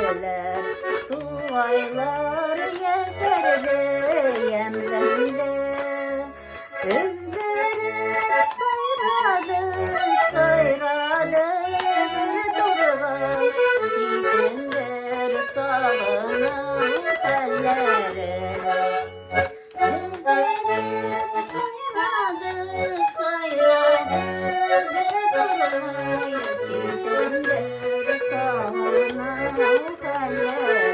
geldiler. Duvaylar yeşerdi yemlerinde. Özleri sayradı bir durlar. Şiirindir salınıp ellere. Özleri sayradı bir durlar. Şiirindir salınıp ellere.